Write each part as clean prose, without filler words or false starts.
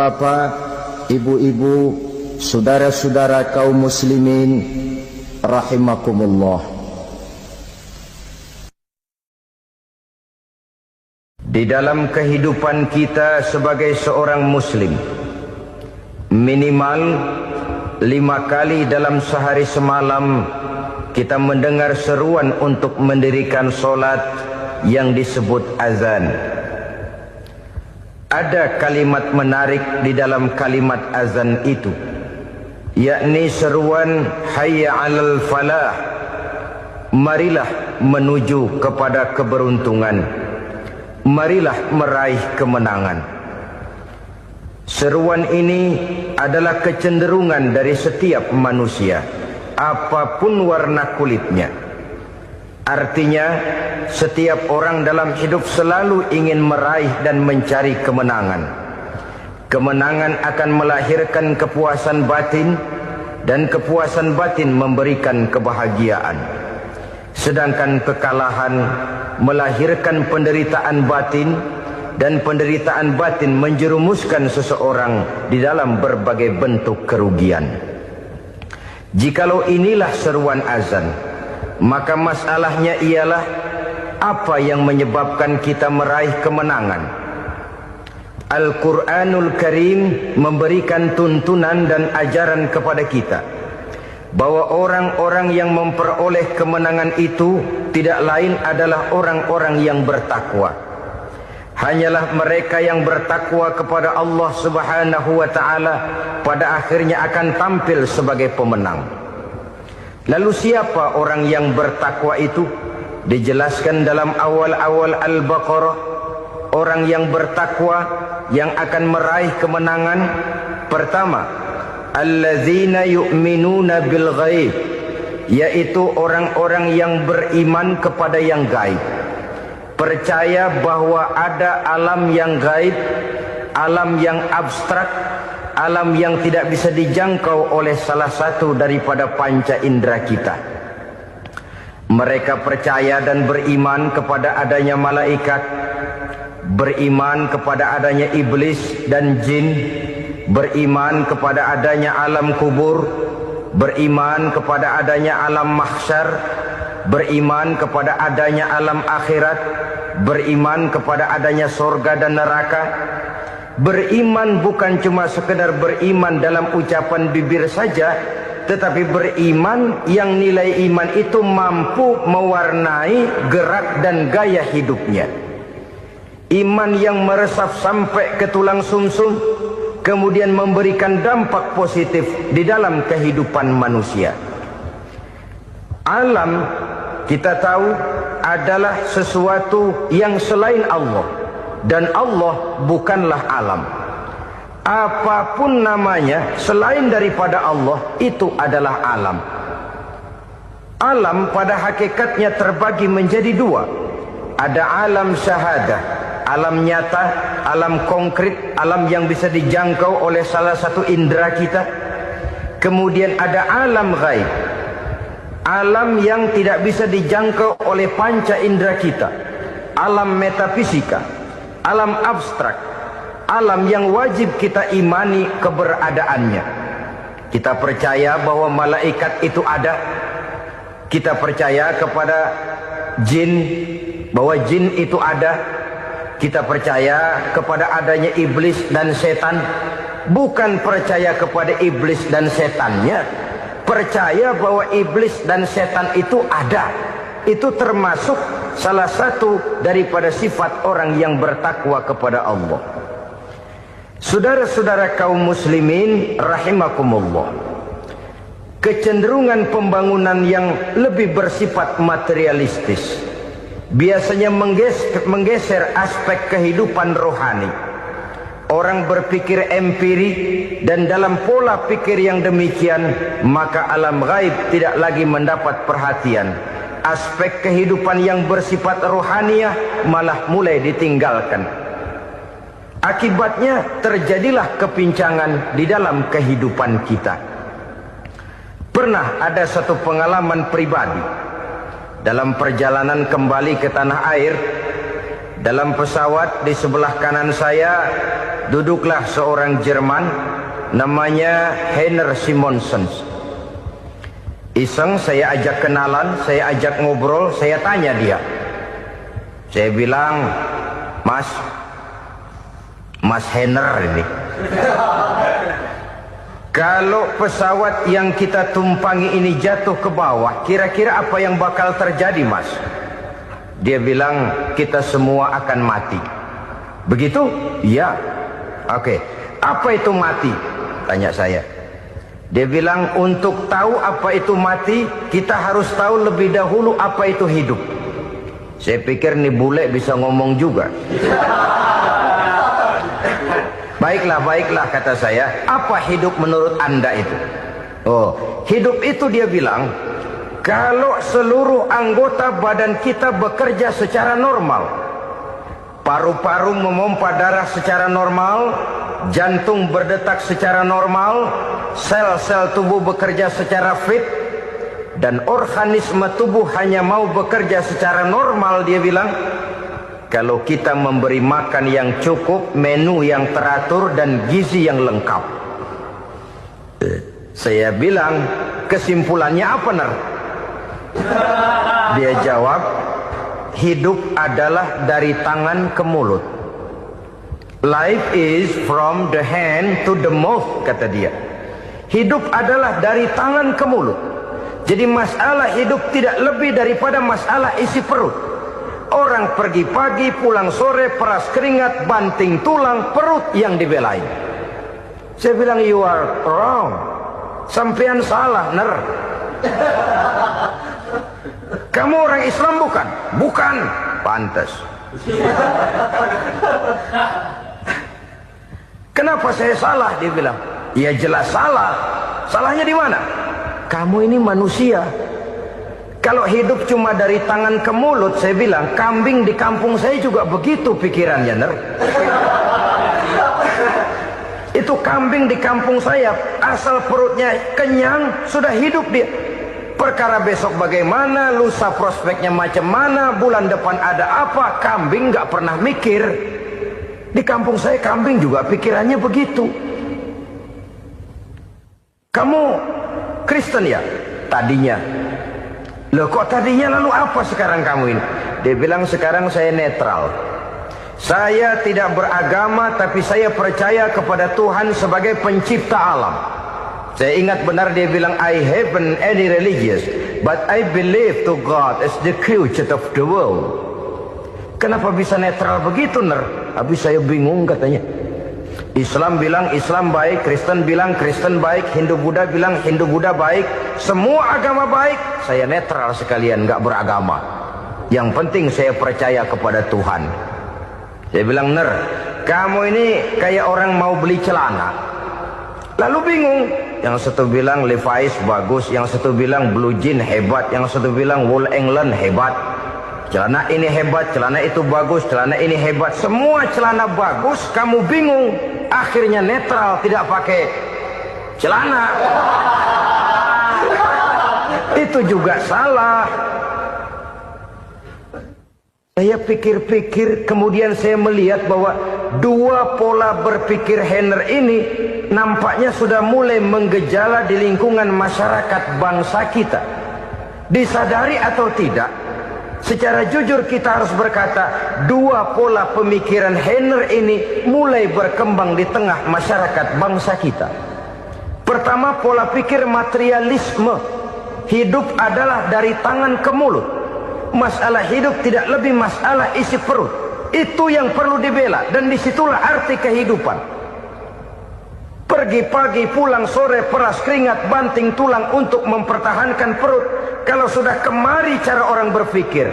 bapak-bapak, ibu-ibu, saudara-saudara kaum muslimin rahimakumullah. Di dalam kehidupan kita sebagai seorang muslim, minimal 5 kali dalam sehari semalam kita mendengar seruan untuk mendirikan solat yang disebut azan. Ada kalimat menarik di dalam kalimat azan itu, yakni seruan hayya 'alal falah, marilah menuju kepada keberuntungan, marilah meraih kemenangan. Seruan ini adalah kecenderungan dari setiap manusia, apapun warna kulitnya. Artinya, setiap orang dalam hidup selalu ingin meraih dan mencari kemenangan. Kemenangan akan melahirkan kepuasan batin, dan kepuasan batin memberikan kebahagiaan. Sedangkan kekalahan melahirkan penderitaan batin, dan penderitaan batin menjerumuskan seseorang di dalam berbagai bentuk kerugian. Jikalau inilah seruan azan, maka masalahnya ialah apa yang menyebabkan kita meraih kemenangan. Al-Quranul Karim memberikan tuntunan dan ajaran kepada kita bahwa orang-orang yang memperoleh kemenangan itu tidak lain adalah orang-orang yang bertakwa. Hanyalah mereka yang bertakwa kepada Allah Subhanahu wa ta'ala pada akhirnya akan tampil sebagai pemenang. Lalu siapa orang yang bertakwa itu? Dijelaskan dalam awal-awal Al-Baqarah, orang yang bertakwa yang akan meraih kemenangan. Pertama, allazina yu'minuna bil ghaib, yaitu orang-orang yang beriman kepada yang gaib. Percaya bahwa ada alam yang gaib, alam yang abstrak, alam yang tidak bisa dijangkau oleh salah satu daripada panca indera kita. Mereka percaya dan beriman kepada adanya malaikat, beriman kepada adanya iblis dan jin, beriman kepada adanya alam kubur, beriman kepada adanya alam mahsyar, beriman kepada adanya alam akhirat, beriman kepada adanya surga dan neraka. Beriman bukan cuma sekedar beriman dalam ucapan bibir saja, tetapi beriman yang nilai iman itu mampu mewarnai gerak dan gaya hidupnya. Iman yang meresap sampai ke tulang sumsum, kemudian memberikan dampak positif di dalam kehidupan manusia. Alam, kita tahu, adalah sesuatu yang selain Allah, dan Allah bukanlah alam. Apapun namanya selain daripada Allah, itu adalah alam. Alam pada hakikatnya terbagi menjadi dua. Ada alam syahadah, alam nyata, alam konkret, alam yang bisa dijangkau oleh salah satu indera kita. Kemudian ada alam ghaib, alam yang tidak bisa dijangkau oleh panca indera kita, alam metafisika, alam abstrak, alam yang wajib kita imani keberadaannya. Kita percaya bahwa malaikat itu ada. Kita percaya kepada jin, bahwa jin itu ada. Kita percaya kepada adanya iblis dan setan. Bukan percaya kepada iblis dan setannya, percaya bahwa iblis dan setan itu ada. Itu termasuk salah satu daripada sifat orang yang bertakwa kepada Allah. Saudara-saudara kaum muslimin rahimakumullah, kecenderungan pembangunan yang lebih bersifat materialistis biasanya menggeser aspek kehidupan rohani. Orang berpikir empiri, dan dalam pola pikir yang demikian, maka alam gaib tidak lagi mendapat perhatian. Aspek kehidupan yang bersifat rohaniah malah mulai ditinggalkan. Akibatnya terjadilah kepincangan di dalam kehidupan kita. Pernah ada satu pengalaman pribadi dalam perjalanan kembali ke tanah air. Dalam pesawat di sebelah kanan saya duduklah seorang Jerman, namanya Heiner Simonsen. Iseng saya ajak kenalan, saya ajak ngobrol, saya tanya dia. Saya bilang, Mas Heiner ini, kalau pesawat yang kita tumpangi ini jatuh ke bawah, kira-kira apa yang bakal terjadi, Mas? Dia bilang, kita semua akan mati. Begitu? Iya. Oke. Apa itu mati? Tanya saya. Dia bilang, untuk tahu apa itu mati, kita harus tahu lebih dahulu apa itu hidup. Saya pikir nih bule bisa ngomong juga. Baiklah kata saya. Apa hidup menurut Anda itu? Oh, hidup itu dia bilang, kalau seluruh anggota badan kita bekerja secara normal, paru-paru memompa darah secara normal, jantung berdetak secara normal, sel-sel tubuh bekerja secara fit, dan organisme tubuh hanya mau bekerja secara normal, dia bilang, kalau kita memberi makan yang cukup, menu yang teratur, dan gizi yang lengkap. Saya bilang, kesimpulannya apa, Ner? Dia jawab, hidup adalah dari tangan ke mulut. Life is from the hand to the mouth, kata dia. Hidup adalah dari tangan ke mulut. Jadi masalah hidup tidak lebih daripada masalah isi perut. Orang pergi pagi, pulang sore, peras keringat, banting tulang, perut yang dibelain. Saya bilang, you are wrong. Sampean salah, Ner. Kamu orang Islam bukan? Bukan. Pantas. Kenapa saya salah? Dia bilang. Ya jelas salah. Salahnya di mana? Kamu ini manusia. Kalau hidup cuma dari tangan ke mulut, saya bilang, kambing di kampung saya juga begitu pikirannya, Ner. Itu kambing di kampung saya, asal perutnya kenyang, sudah hidup dia. Perkara besok bagaimana, lusa prospeknya macam mana, bulan depan ada apa, kambing nggak pernah mikir. Di kampung saya kambing juga pikirannya begitu. Kamu Kristen ya? Tadinya. Loh kok tadinya, lalu apa sekarang kamu ini? Dia bilang, sekarang saya netral. Saya tidak beragama, tapi saya percaya kepada Tuhan sebagai pencipta alam. Saya ingat benar dia bilang, I haven't any religious, but I believe to God as the creator of the world. Kenapa bisa netral begitu, Ner? Habis saya bingung katanya. Islam bilang Islam baik, Kristen bilang Kristen baik, Hindu Buddha bilang Hindu Buddha baik, semua agama baik. Saya netral sekalian, nggak beragama. Yang penting saya percaya kepada Tuhan. Saya bilang, Ner, kamu ini kayak orang mau beli celana. Lalu bingung. Yang satu bilang Levi's bagus, yang satu bilang Blue Jean hebat, yang satu bilang Wool England hebat. Celana ini hebat, celana itu bagus, celana ini hebat. Semua celana bagus, kamu bingung. Akhirnya netral, tidak pakai celana. Itu juga salah. Saya pikir-pikir, kemudian saya melihat bahwa dua pola berpikir Heiner ini nampaknya sudah mulai menggejala di lingkungan masyarakat bangsa kita. Disadari atau tidak, secara jujur kita harus berkata, dua pola pemikiran Heiner ini mulai berkembang di tengah masyarakat bangsa kita. Pertama, pola pikir materialisme. Hidup adalah dari tangan ke mulut. Masalah hidup tidak lebih masalah isi perut. Itu yang perlu dibela, dan disitulah arti kehidupan. Pergi pagi, pulang sore, peras keringat, banting tulang untuk mempertahankan perut. Kalau sudah kemari cara orang berpikir,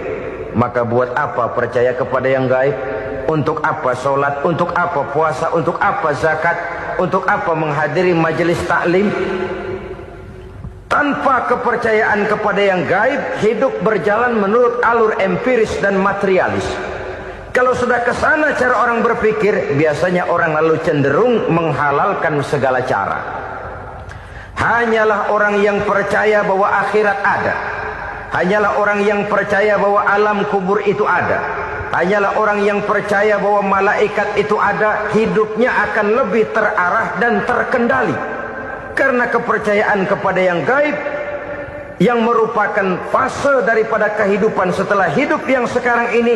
maka buat apa percaya kepada yang gaib? Untuk apa sholat? Untuk apa puasa? Untuk apa zakat? Untuk apa menghadiri majelis taklim? Tanpa kepercayaan kepada yang gaib, hidup berjalan menurut alur empiris dan materialis. Kalau sudah ke sana cara orang berpikir, biasanya orang lalu cenderung menghalalkan segala cara. Hanyalah orang yang percaya bahwa akhirat ada. Hanyalah orang yang percaya bahwa alam kubur itu ada. hanyalah orang yang percaya bahwa malaikat itu ada, hidupnya akan lebih terarah dan terkendali. Karena kepercayaan kepada yang gaib, yang merupakan fase daripada kehidupan setelah hidup yang sekarang ini,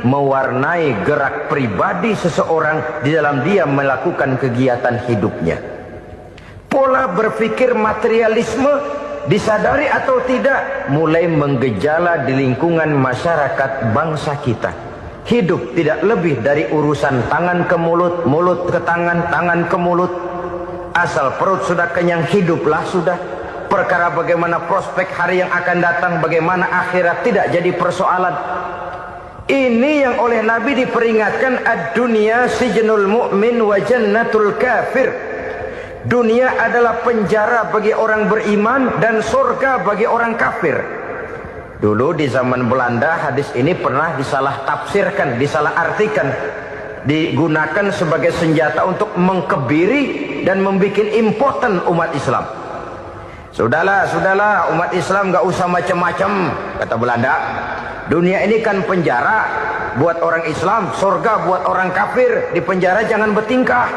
mewarnai gerak pribadi seseorang di dalam dia melakukan kegiatan hidupnya. Pola berpikir materialisme, disadari atau tidak, mulai menggejala di lingkungan masyarakat bangsa kita. Hidup tidak lebih dari urusan tangan ke mulut, mulut ke tangan, tangan ke mulut. Asal perut sudah kenyang, hiduplah sudah. Perkara bagaimana prospek hari yang akan datang, bagaimana akhirat, tidak jadi persoalan. Ini yang oleh Nabi diperingatkan, ad-dunya sijnul mu'min wa jannatul kafir. Dunia adalah penjara bagi orang beriman dan surga bagi orang kafir. Dulu di zaman Belanda hadis ini pernah disalah tafsirkan, disalah artikan, digunakan sebagai senjata untuk mengkebiri dan membuat impoten umat Islam. Sudahlah umat Islam gak usah macam-macam, kata Belanda. Dunia ini kan penjara buat orang Islam, surga buat orang kafir. Di penjara jangan bertingkah.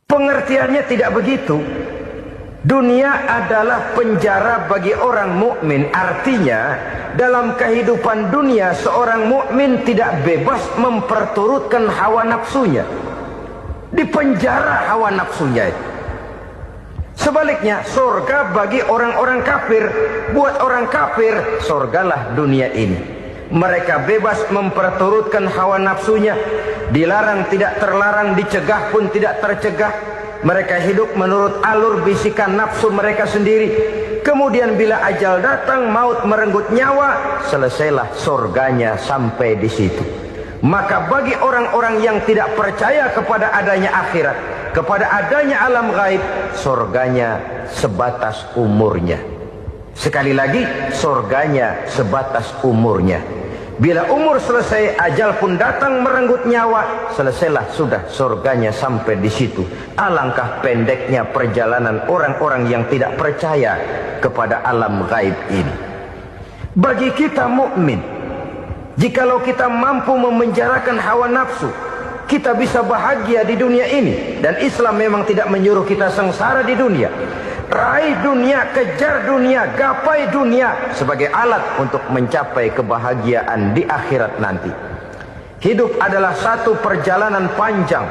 Pengertiannya tidak begitu. Dunia adalah penjara bagi orang mukmin. Artinya dalam kehidupan dunia seorang mukmin tidak bebas memperturutkan hawa nafsunya. Di penjara hawa nafsunya. Sebaliknya surga bagi orang-orang kafir. Buat orang kafir surgalah dunia ini. Mereka bebas memperturutkan hawa nafsunya, dilarang tidak terlarang, dicegah pun tidak tercegah. Mereka hidup menurut alur bisikan nafsu mereka sendiri. Kemudian bila ajal datang, maut merenggut nyawa, selesailah surganya sampai di situ. Maka bagi orang-orang yang tidak percaya kepada adanya akhirat, kepada adanya alam gaib, surganya sebatas umurnya. Sekali lagi, surganya sebatas umurnya. Bila umur selesai, ajal pun datang merenggut nyawa, selesailah sudah surganya sampai di situ. Alangkah pendeknya perjalanan orang-orang yang tidak percaya kepada alam gaib ini. Bagi kita mukmin, jikalau kita mampu memenjarakan hawa nafsu, kita bisa bahagia di dunia ini. Dan Islam memang tidak menyuruh kita sengsara di dunia. Raih dunia, kejar dunia, gapai dunia sebagai alat untuk mencapai kebahagiaan di akhirat nanti. Hidup adalah satu perjalanan panjang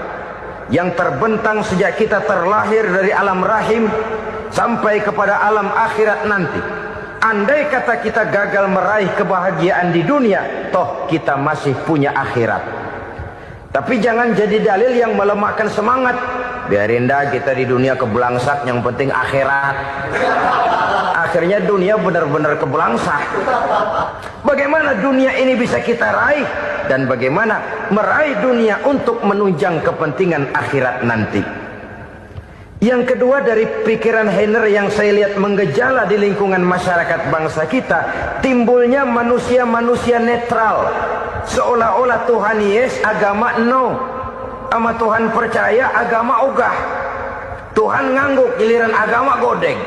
yang terbentang sejak kita terlahir dari alam rahim sampai kepada alam akhirat nanti. Andai kata kita gagal meraih kebahagiaan di dunia, toh kita masih punya akhirat. Tapi jangan jadi dalil yang melemahkan semangat. Biarin dah kita di dunia kebelangsak, yang penting akhirat. Akhirnya dunia benar-benar kebelangsak. Bagaimana dunia ini bisa kita raih, dan bagaimana meraih dunia untuk menunjang kepentingan akhirat nanti. Yang kedua, dari pikiran Heiner yang saya lihat menggejala di lingkungan masyarakat bangsa kita, timbulnya manusia-manusia netral. Seolah-olah Tuhan yes, agama no. Sama Tuhan percaya, agama ogah. Tuhan ngangguk, giliran agama godeng.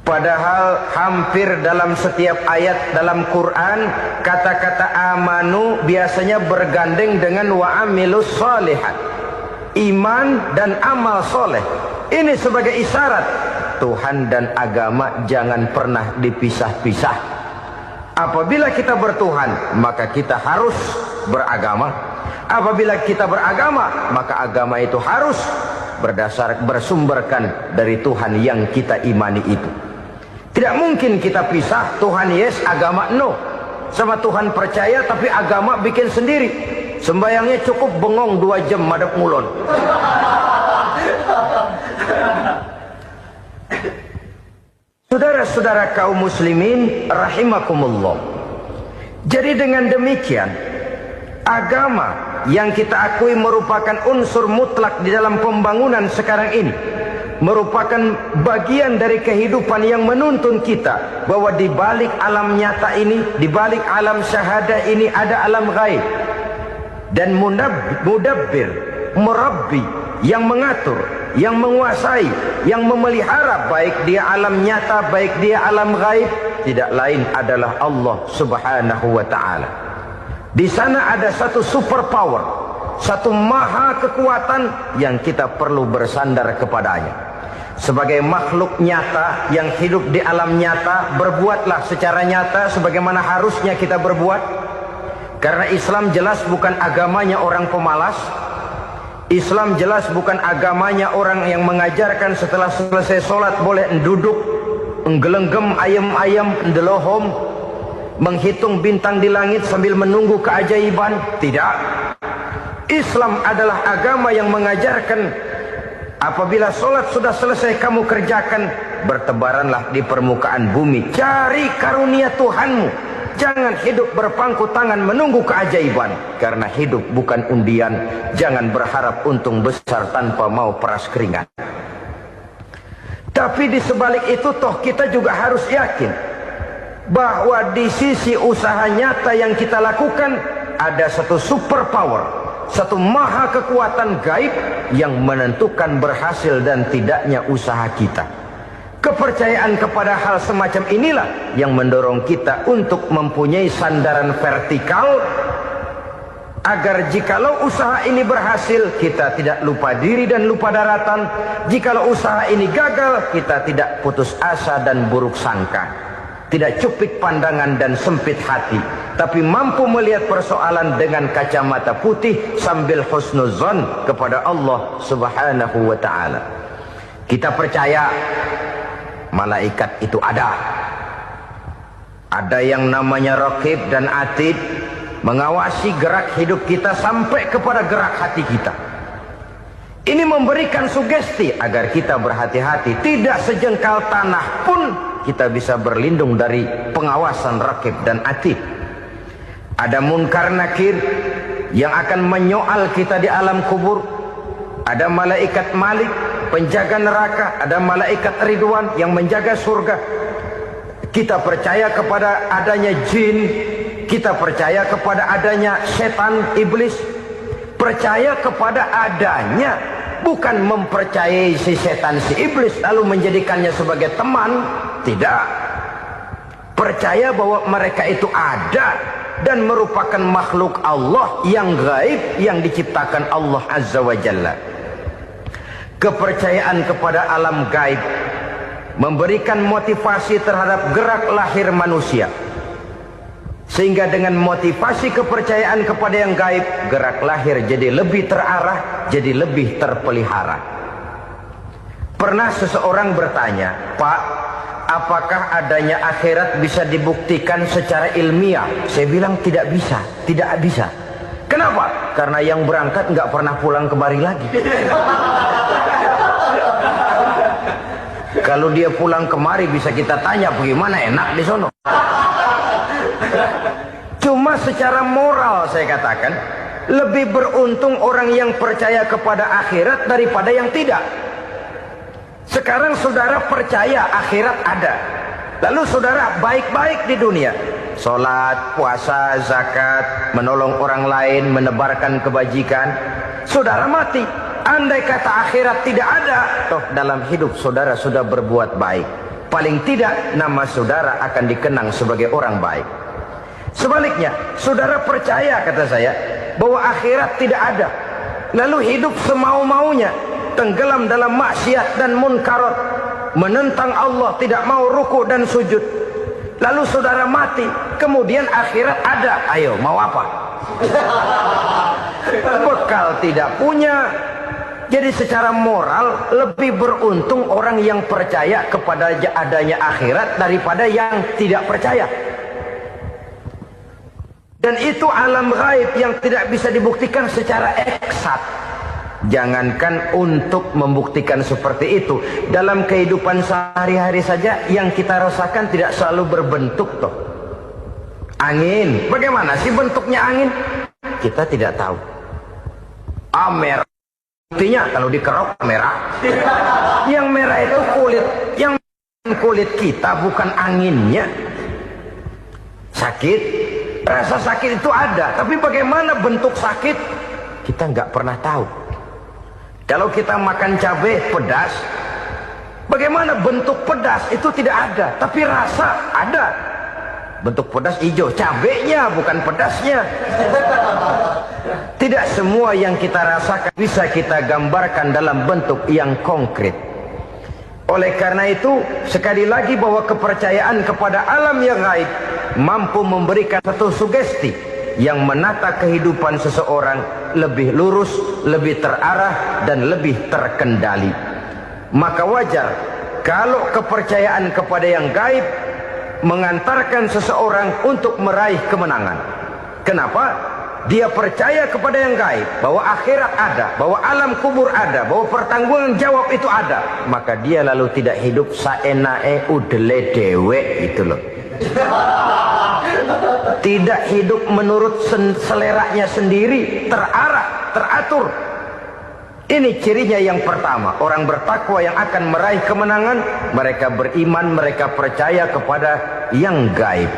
Padahal hampir dalam setiap ayat dalam Quran, kata-kata amanu biasanya bergandeng dengan wa amilus sholihat. Iman dan amal soleh. Ini sebagai isyarat Tuhan dan agama jangan pernah dipisah-pisah. Apabila kita bertuhan, maka kita harus beragama. Apabila kita beragama, maka agama itu harus bersumberkan dari Tuhan yang kita imani itu. Tidak mungkin kita pisah, Tuhan yes, agama no. Sama Tuhan percaya tapi agama bikin sendiri. Sembayangnya cukup bengong 2 jam madep ngulon. Saudara-saudara kaum muslimin rahimakumullah. Jadi dengan demikian, agama yang kita akui merupakan unsur mutlak di dalam pembangunan sekarang ini, merupakan bagian dari kehidupan yang menuntun kita bahwa di balik alam nyata ini, di balik alam syahada ini ada alam gaib. Dan mudabbir, murabbi, yang mengatur, yang menguasai, yang memelihara, baik dia alam nyata, baik dia alam gaib, tidak lain adalah Allah Subhanahu wa ta'ala. Di sana ada satu super power, satu maha kekuatan yang kita perlu bersandar kepadanya. Sebagai makhluk nyata yang hidup di alam nyata, berbuatlah secara nyata sebagaimana harusnya kita berbuat. Karena Islam jelas bukan agamanya orang pemalas. Islam jelas bukan agamanya orang yang mengajarkan setelah selesai sholat boleh duduk, nggelenggem ayam-ayam, ndelohom, menghitung bintang di langit sambil menunggu keajaiban. Tidak. Islam adalah agama yang mengajarkan apabila sholat sudah selesai kamu kerjakan, bertebaranlah di permukaan bumi, cari karunia Tuhanmu. Jangan hidup berpangku tangan menunggu keajaiban. Karena hidup bukan undian. Jangan berharap untung besar tanpa mau peras keringat. Tapi di sebalik itu toh kita juga harus yakin bahwa di sisi usaha nyata yang kita lakukan ada satu super power, satu maha kekuatan gaib yang menentukan berhasil dan tidaknya usaha kita. Kepercayaan kepada hal semacam inilah yang mendorong kita untuk mempunyai sandaran vertikal, agar jikalau usaha ini berhasil, kita tidak lupa diri dan lupa daratan. Jikalau usaha ini gagal, kita tidak putus asa dan buruk sangka, tidak cupik pandangan dan sempit hati, tapi mampu melihat persoalan dengan kacamata putih sambil husnuzon kepada Allah Subhanahu wa ta'ala. Kita percaya malaikat itu ada. Ada yang namanya Raqib dan Atid, mengawasi gerak hidup kita sampai kepada gerak hati kita. Ini memberikan sugesti agar kita berhati-hati. Tidak sejengkal tanah pun kita bisa berlindung dari pengawasan Raqib dan Atid. Ada Munkar Nakir yang akan menyoal kita di alam kubur. Ada malaikat Malik, penjaga neraka. Ada malaikat Ridwan yang menjaga surga. Kita percaya kepada adanya jin, kita percaya kepada adanya setan, iblis. Percaya kepada adanya, bukan mempercayai si setan, si iblis lalu menjadikannya sebagai teman. Tidak. Percaya bahwa mereka itu ada dan merupakan makhluk Allah yang gaib, yang diciptakan Allah Azza wa Jalla. Kepercayaan kepada alam gaib memberikan motivasi terhadap gerak lahir manusia, sehingga dengan motivasi kepercayaan kepada yang gaib, gerak lahir jadi lebih terarah, jadi lebih terpelihara. Pernah seseorang bertanya, "Pak, apakah adanya akhirat bisa dibuktikan secara ilmiah?" Saya bilang tidak bisa, tidak bisa. Kenapa? Karena yang berangkat nggak pernah pulang kembali lagi. Kalau dia pulang kemari bisa kita tanya bagaimana enak di sono. Cuma secara moral saya katakan, lebih beruntung orang yang percaya kepada akhirat daripada yang tidak. Sekarang saudara percaya akhirat ada, lalu saudara baik-baik di dunia, sholat, puasa, zakat, menolong orang lain, menebarkan kebajikan. Saudara mati, andai kata akhirat tidak ada, toh dalam hidup saudara sudah berbuat baik. Paling tidak nama saudara akan dikenang sebagai orang baik. Sebaliknya, saudara percaya, kata saya, bahwa akhirat tidak ada, lalu hidup semau-maunya, tenggelam dalam maksiat dan munkarat, menentang Allah, tidak mau ruku dan sujud. Lalu saudara mati, kemudian akhirat ada. Ayo, mau apa? Bekal tidak punya. Jadi secara moral lebih beruntung orang yang percaya kepada adanya akhirat daripada yang tidak percaya. Dan itu alam gaib yang tidak bisa dibuktikan secara eksat. Jangankan untuk membuktikan seperti itu, dalam kehidupan sehari-hari saja yang kita rasakan tidak selalu berbentuk toh. Angin, bagaimana sih bentuknya angin? Kita tidak tahu. Merah, buktinya kalau dikerok merah. Yang merah itu kulit, yang kulit kita bukan anginnya. Sakit, rasa sakit itu ada, tapi bagaimana bentuk sakit kita nggak pernah tahu. Kalau kita makan cabai pedas, bagaimana bentuk pedas itu tidak ada, tapi rasa ada. Bentuk pedas hijau, cabainya bukan pedasnya. Tidak semua yang kita rasakan bisa kita gambarkan dalam bentuk yang konkret. Oleh karena itu, sekali lagi bahwa kepercayaan kepada alam yang gaib mampu memberikan satu sugesti yang menata kehidupan seseorang lebih lurus, lebih terarah, dan lebih terkendali. Maka wajar kalau kepercayaan kepada yang gaib mengantarkan seseorang untuk meraih kemenangan. Kenapa? Dia percaya kepada yang gaib, bahwa akhirat ada, bahwa alam kubur ada, bahwa pertanggungan jawab itu ada. Maka dia lalu tidak hidup saenae udele dewe gitu loh. Tidak hidup menurut seleranya sendiri, terarah, teratur. Ini cirinya yang pertama. Orang bertakwa yang akan meraih kemenangan, mereka beriman, mereka percaya kepada yang gaib.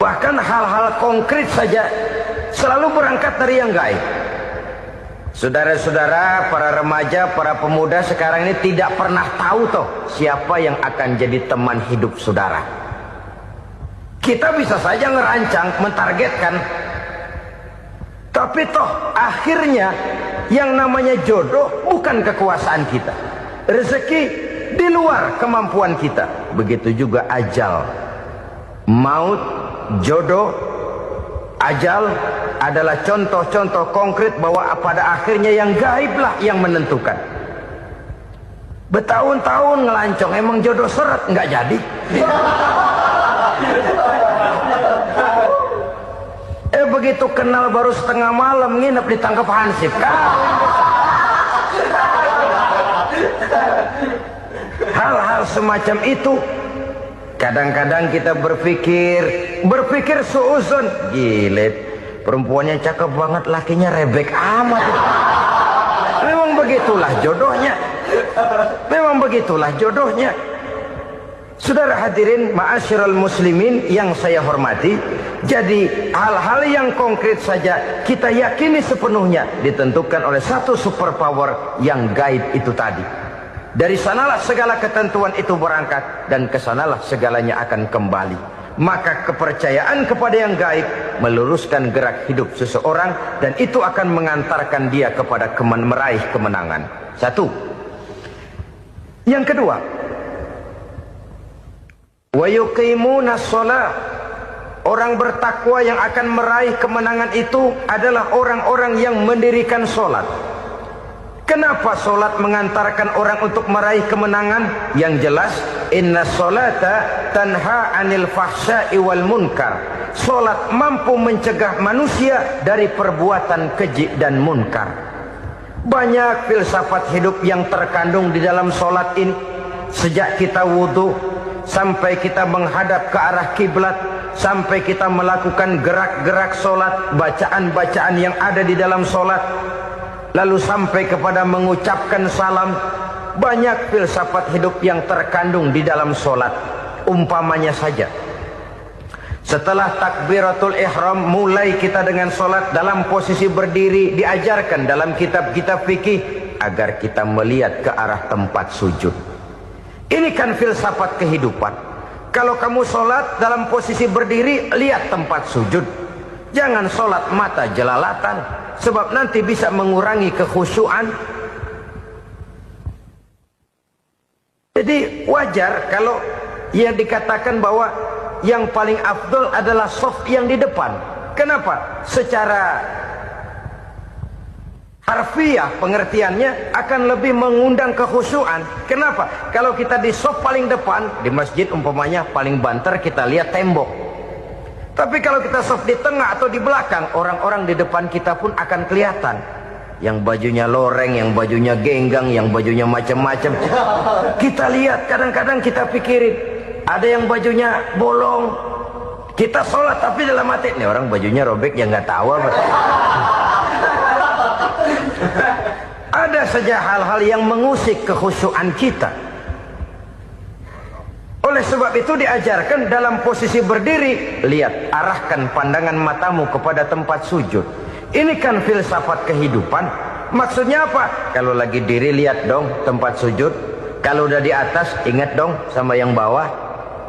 Bahkan hal-hal konkret saja selalu berangkat dari yang gaib. Saudara-saudara, para remaja, para pemuda sekarang ini tidak pernah tahu toh siapa yang akan jadi teman hidup saudara. Kita bisa saja ngerancang, mentargetkan, tapi toh akhirnya yang namanya jodoh bukan kekuasaan kita. Rezeki di luar kemampuan kita. Begitu juga ajal. Maut, jodoh, ajal adalah contoh-contoh konkret bahwa pada akhirnya yang gaiblah yang menentukan. Bertahun-tahun ngelancong, emang jodoh seret, nggak jadi. Begitu kenal baru setengah malam nginep ditangkap hansip kan. Hal-hal semacam itu kadang-kadang kita berpikir suuzon, gilet, perempuannya cakep banget, lakinya rebek amat. Memang begitulah jodohnya. Memang begitulah jodohnya. Saudara hadirin ma'asyiral muslimin yang saya hormati, jadi hal-hal yang konkret saja kita yakini sepenuhnya ditentukan oleh satu superpower yang gaib itu tadi. Dari sanalah segala ketentuan itu berangkat dan kesanalah segalanya akan kembali. Maka kepercayaan kepada yang gaib meluruskan gerak hidup seseorang dan itu akan mengantarkan dia kepada meraih kemenangan. Satu. Yang kedua, wa yuqimuna shalah. Orang bertakwa yang akan meraih kemenangan itu adalah orang-orang yang mendirikan sholat. Kenapa sholat mengantarkan orang untuk meraih kemenangan? Yang jelas, inna sholata tanha anil fahsya'i wal munkar. Sholat mampu mencegah manusia dari perbuatan keji dan munkar. Banyak filsafat hidup yang terkandung di dalam sholat ini. Sejak kita wudhu sampai kita menghadap ke arah kiblat, sampai kita melakukan gerak-gerak sholat, bacaan-bacaan yang ada di dalam sholat, lalu sampai kepada mengucapkan salam. Banyak filsafat hidup yang terkandung di dalam sholat. Umpamanya saja, setelah takbiratul ihram mulai kita dengan sholat dalam posisi berdiri, diajarkan dalam kitab-kitab fikih agar kita melihat ke arah tempat sujud. Ini kan filsafat kehidupan. Kalau kamu sholat dalam posisi berdiri, lihat tempat sujud. Jangan sholat mata jelalatan, sebab nanti bisa mengurangi kekhusyuan. Jadi wajar kalau yang dikatakan bahwa yang paling afdol adalah shaf yang di depan. Kenapa? Secara harfiah pengertiannya akan lebih mengundang kekhusyuan. Kenapa? Kalau kita di shaf paling depan di masjid umpamanya paling banter kita lihat tembok. Tapi kalau kita shaf di tengah atau di belakang, orang-orang di depan kita pun akan kelihatan. Yang bajunya loreng, yang bajunya genggang, yang bajunya macam-macam. Kita lihat, kadang-kadang kita pikirin, ada yang bajunya bolong. Kita sholat tapi dalam hati, nih orang bajunya robek yang nggak tahu apa. Ada saja hal-hal yang mengusik kekhusyuan kita. Oleh sebab itu diajarkan dalam posisi berdiri, lihat, arahkan pandangan matamu kepada tempat sujud. Ini kan filsafat kehidupan. Maksudnya apa? Kalau lagi diri lihat dong tempat sujud. Kalau udah di atas ingat dong sama yang bawah.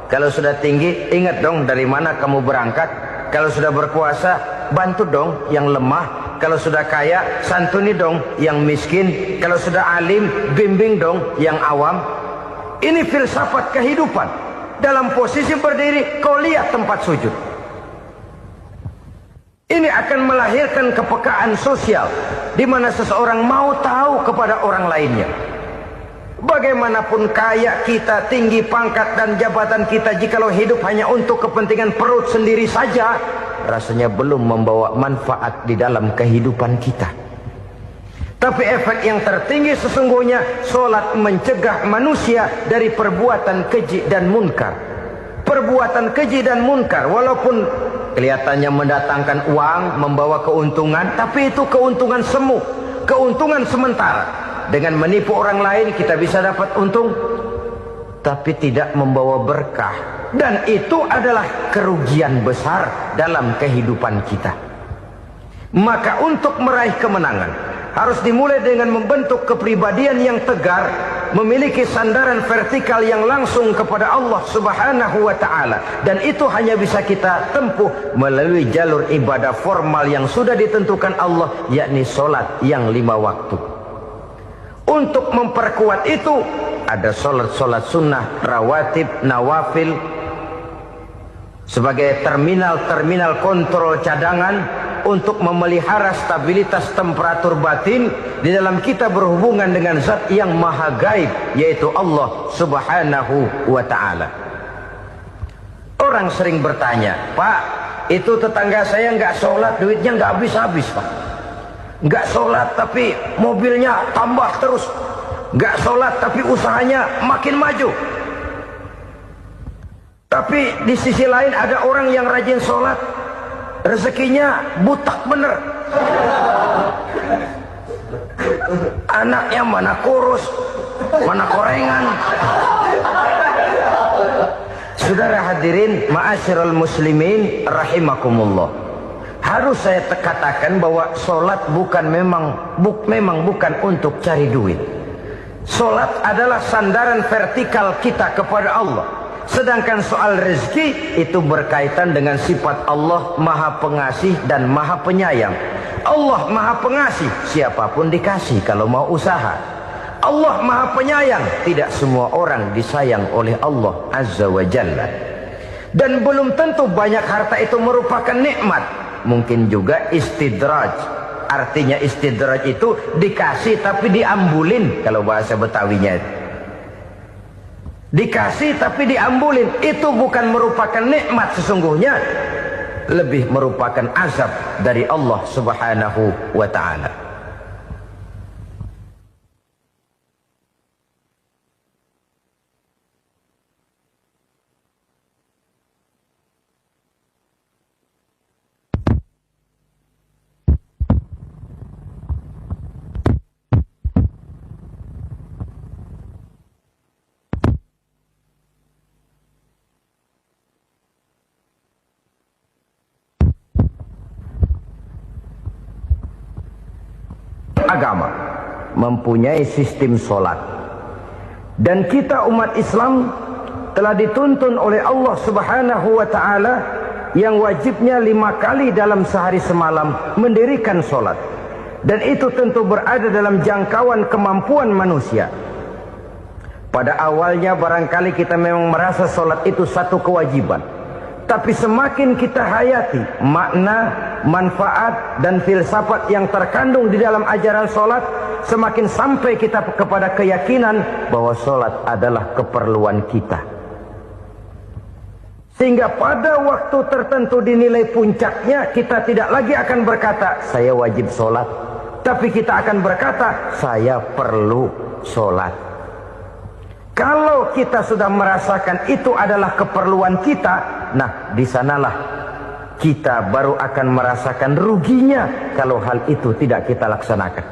Kalau sudah tinggi ingat dong dari mana kamu berangkat. Kalau sudah berkuasa bantu dong yang lemah. Kalau sudah kaya santuni dong yang miskin. Kalau sudah alim bimbing dong yang awam. Ini filsafat kehidupan. Dalam posisi berdiri kau lihat tempat sujud. Ini akan melahirkan kepekaan sosial di mana seseorang mau tahu kepada orang lainnya. Bagaimanapun kaya kita, tinggi pangkat dan jabatan kita, jikalau hidup hanya untuk kepentingan perut sendiri saja, rasanya belum membawa manfaat di dalam kehidupan kita. Tapi efek yang tertinggi sesungguhnya, solat mencegah manusia dari perbuatan keji dan munkar. Perbuatan keji dan munkar, walaupun kelihatannya mendatangkan uang, membawa keuntungan, tapi itu keuntungan semu, keuntungan sementara. Dengan menipu orang lain kita bisa dapat untung, tapi tidak membawa berkah. Dan itu adalah kerugian besar dalam kehidupan kita. Maka untuk meraih kemenangan, harus dimulai dengan membentuk kepribadian yang tegar, memiliki sandaran vertikal yang langsung kepada Allah Subhanahu wa ta'ala. Dan itu hanya bisa kita tempuh melalui jalur ibadah formal yang sudah ditentukan Allah, yakni solat yang 5 waktu. Untuk memperkuat itu ada solat-solat sunnah, rawatib, nawafil sebagai terminal-terminal kontrol cadangan untuk memelihara stabilitas temperatur batin di dalam kita berhubungan dengan zat yang maha gaib, yaitu Allah Subhanahu wa ta'ala. Orang sering bertanya, Pak, itu tetangga saya nggak sholat, duitnya nggak habis-habis, Pak. Nggak sholat tapi mobilnya tambah terus. Nggak sholat tapi usahanya makin maju. Tapi di sisi lain ada orang yang rajin sholat, rezekinya butak bener. Anaknya mana kurus, mana korengan. Saudara hadirin ma'asyiral muslimin rahimakumullah. Harus saya katakan bahwa solat memang bukan untuk cari duit. Solat adalah sandaran vertikal kita kepada Allah. Sedangkan soal rezeki itu berkaitan dengan sifat Allah maha pengasih dan maha penyayang. Allah maha pengasih, siapapun dikasih kalau mau usaha. Allah maha penyayang, tidak semua orang disayang oleh Allah Azza wa Jalla. Dan belum tentu banyak harta itu merupakan nikmat. Mungkin juga istidraj. Artinya istidraj itu dikasih tapi diambulin, kalau bahasa Betawinya. Dikasih tapi diambulin, itu bukan merupakan nikmat sesungguhnya, lebih merupakan azab dari Allah Subhanahu wa ta'ala. Agama mempunyai sistem solat, dan kita umat Islam telah dituntun oleh Allah Subhanahu wa ta'ala yang wajibnya 5 kali dalam sehari semalam mendirikan solat, dan itu tentu berada dalam jangkauan kemampuan manusia. Pada awalnya barangkali kita memang merasa solat itu satu kewajiban, tapi semakin kita hayati makna, manfaat dan filsafat yang terkandung di dalam ajaran solat, semakin sampai kita kepada keyakinan bahwa solat adalah keperluan kita. Sehingga pada waktu tertentu dinilai puncaknya, kita tidak lagi akan berkata saya wajib solat, tapi kita akan berkata saya perlu solat. Kalau kita sudah merasakan itu adalah keperluan kita, nah di sanalah kita baru akan merasakan ruginya kalau hal itu tidak kita laksanakan.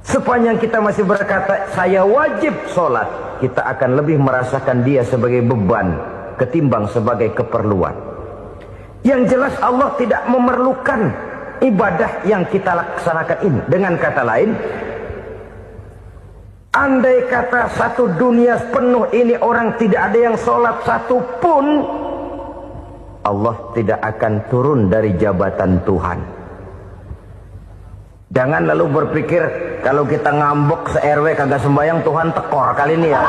Sepanjang kita masih berkata saya wajib sholat, kita akan lebih merasakan dia sebagai beban ketimbang sebagai keperluan. Yang jelas Allah tidak memerlukan ibadah yang kita laksanakan ini. Dengan kata lain, andai kata satu dunia penuh ini orang tidak ada yang sholat satu pun, Allah tidak akan turun dari jabatan Tuhan. Jangan lalu berpikir kalau kita ngambek se-RW kagak sembahyang Tuhan tekor kali ini ya.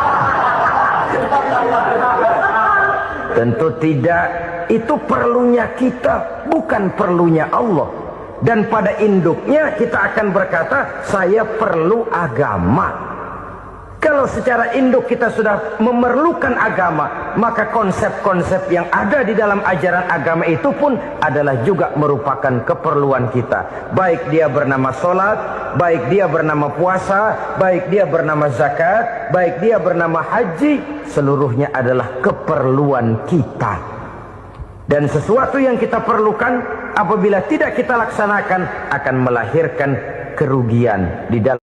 Tentu tidak. Itu perlunya kita, bukan perlunya Allah. Dan pada induknya kita akan berkata, saya perlu agama. Kalau secara induk kita sudah memerlukan agama, maka konsep-konsep yang ada di dalam ajaran agama itu pun adalah juga merupakan keperluan kita. Baik dia bernama sholat, baik dia bernama puasa, baik dia bernama zakat, baik dia bernama haji, seluruhnya adalah keperluan kita. Dan sesuatu yang kita perlukan apabila tidak kita laksanakan akan melahirkan kerugian di dalam